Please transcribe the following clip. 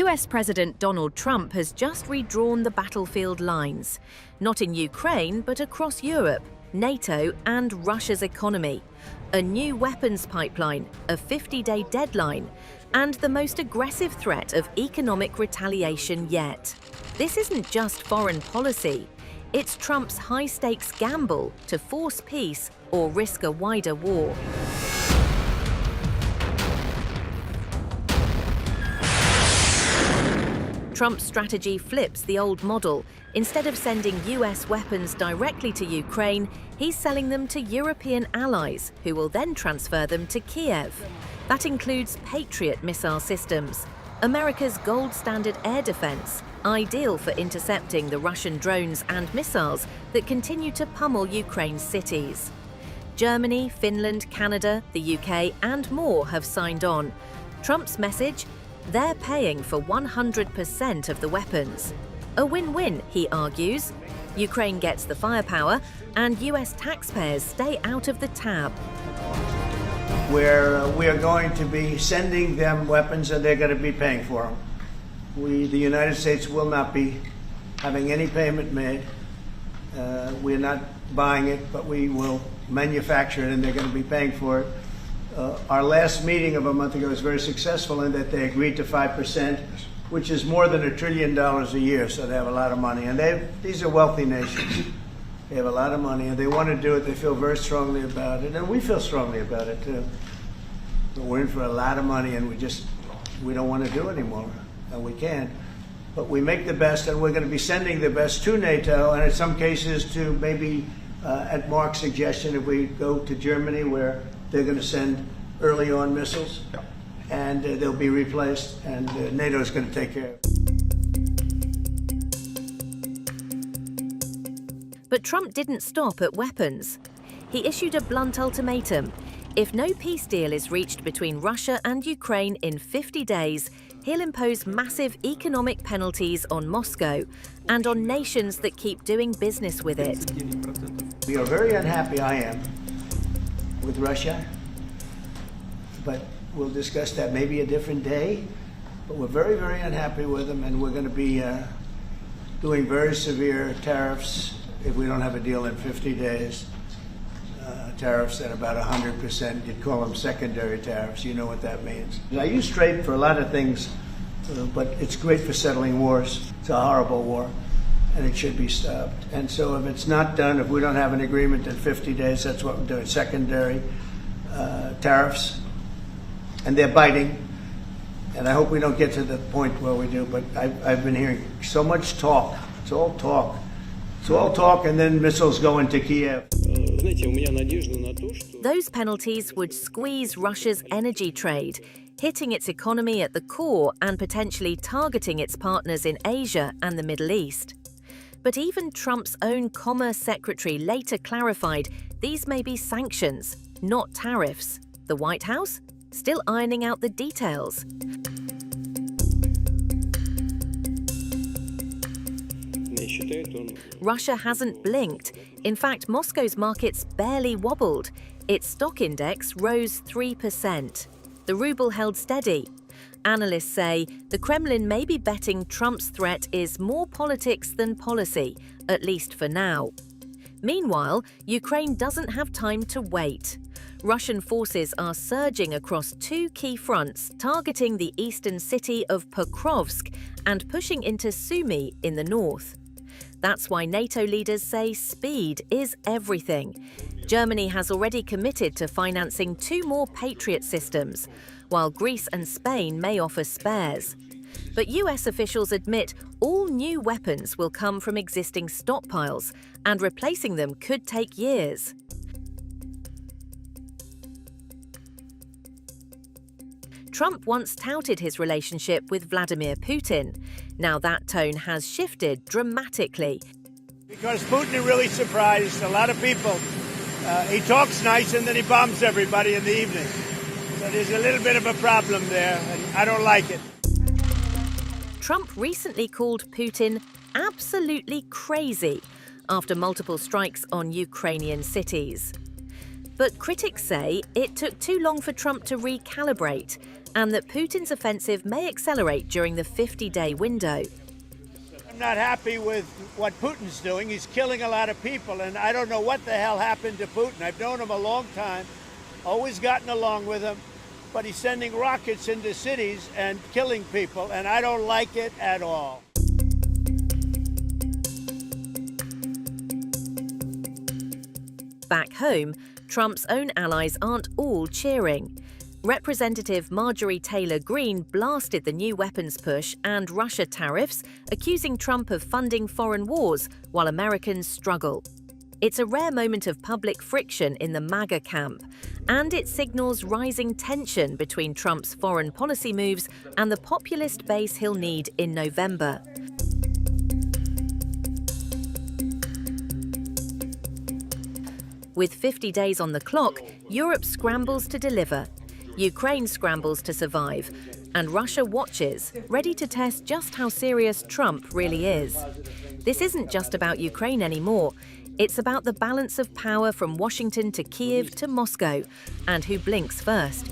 US President Donald Trump has just redrawn the battlefield lines, not in Ukraine but across Europe, NATO and Russia's economy. A new weapons pipeline, a 50-day deadline, and the most aggressive threat of economic retaliation yet. This isn't just foreign policy, it's Trump's high-stakes gamble to force peace or risk a wider war. Trump's strategy flips the old model. Instead of sending US weapons directly to Ukraine, he's selling them to European allies, who will then transfer them to Kiev. That includes Patriot missile systems, America's gold standard air defense, ideal for intercepting the Russian drones and missiles that continue to pummel Ukraine's cities. Germany, Finland, Canada, the UK, and more have signed on. Trump's message? They're paying for 100% of the weapons. A win-win, he argues. Ukraine gets the firepower, and US taxpayers stay out of the tab. Where we are going to be sending them weapons and they're going to be paying for them. The United States will not be having any payment made. We're not buying it, but we will manufacture it and they're going to be paying for it. Our last meeting of a month ago was very successful in that they agreed to 5%, which is more than $1 trillion a year, so they have a lot of money. And these are wealthy nations. They have a lot of money, and they want to do it. They feel very strongly about it, and we feel strongly about it, too. But we're in for a lot of money, and we don't want to do anymore, and we can't. But we make the best, and we're going to be sending the best to NATO, and in some cases to maybe, at Mark's suggestion, if we go to Germany, where they're going to send early on missiles, and they'll be replaced, and NATO is going to take care of it. But Trump didn't stop at weapons. He issued a blunt ultimatum. If no peace deal is reached between Russia and Ukraine in 50 days, he'll impose massive economic penalties on Moscow and on nations that keep doing business with it. We are very unhappy, I am, with Russia, but we'll discuss that maybe a different day. But we're very, very unhappy with them, and we're going to be doing very severe tariffs if we don't have a deal in 50 days. Tariffs at about 100%. You'd call them secondary tariffs. You know what that means. I use trade for a lot of things, but it's great for settling wars. It's a horrible war, and it should be stopped. And so if it's not done, if we don't have an agreement in 50 days, that's what we're doing, secondary tariffs. And they're biting. And I hope we don't get to the point where we do, but I've been hearing so much talk. It's all talk. It's all talk, and then missiles go into Kiev. Those penalties would squeeze Russia's energy trade, hitting its economy at the core and potentially targeting its partners in Asia and the Middle East. But even Trump's own Commerce Secretary later clarified these may be sanctions, not tariffs. The White House? Still ironing out the details. Russia hasn't blinked. In fact, Moscow's markets barely wobbled. Its stock index rose 3%. The ruble held steady. Analysts say the Kremlin may be betting Trump's threat is more politics than policy, at least for now. Meanwhile, Ukraine doesn't have time to wait. Russian forces are surging across two key fronts, targeting the eastern city of Pokrovsk and pushing into Sumy in the north. That's why NATO leaders say speed is everything. Germany has already committed to financing 2 more Patriot systems, while Greece and Spain may offer spares. But US officials admit all new weapons will come from existing stockpiles, and replacing them could take years. Trump once touted his relationship with Vladimir Putin. Now that tone has shifted dramatically. Because Putin really surprised a lot of people. He talks nice and then he bombs everybody in the evening. So there's a little bit of a problem there, and I don't like it. Trump recently called Putin absolutely crazy after multiple strikes on Ukrainian cities. But critics say it took too long for Trump to recalibrate, and that Putin's offensive may accelerate during the 50-day window. I'm not happy with what Putin's doing. He's killing a lot of people, and I don't know what the hell happened to Putin. I've known him a long time, always gotten along with him, but he's sending rockets into cities and killing people, and I don't like it at all. Back home, Trump's own allies aren't all cheering. Representative Marjorie Taylor Greene blasted the new weapons push and Russia tariffs, accusing Trump of funding foreign wars while Americans struggle. It's a rare moment of public friction in the MAGA camp, and it signals rising tension between Trump's foreign policy moves and the populist base he'll need in November. With 50 days on the clock, Europe scrambles to deliver. Ukraine scrambles to survive. And Russia watches, ready to test just how serious Trump really is. This isn't just about Ukraine anymore. It's about the balance of power from Washington to Kyiv to Moscow, and who blinks first.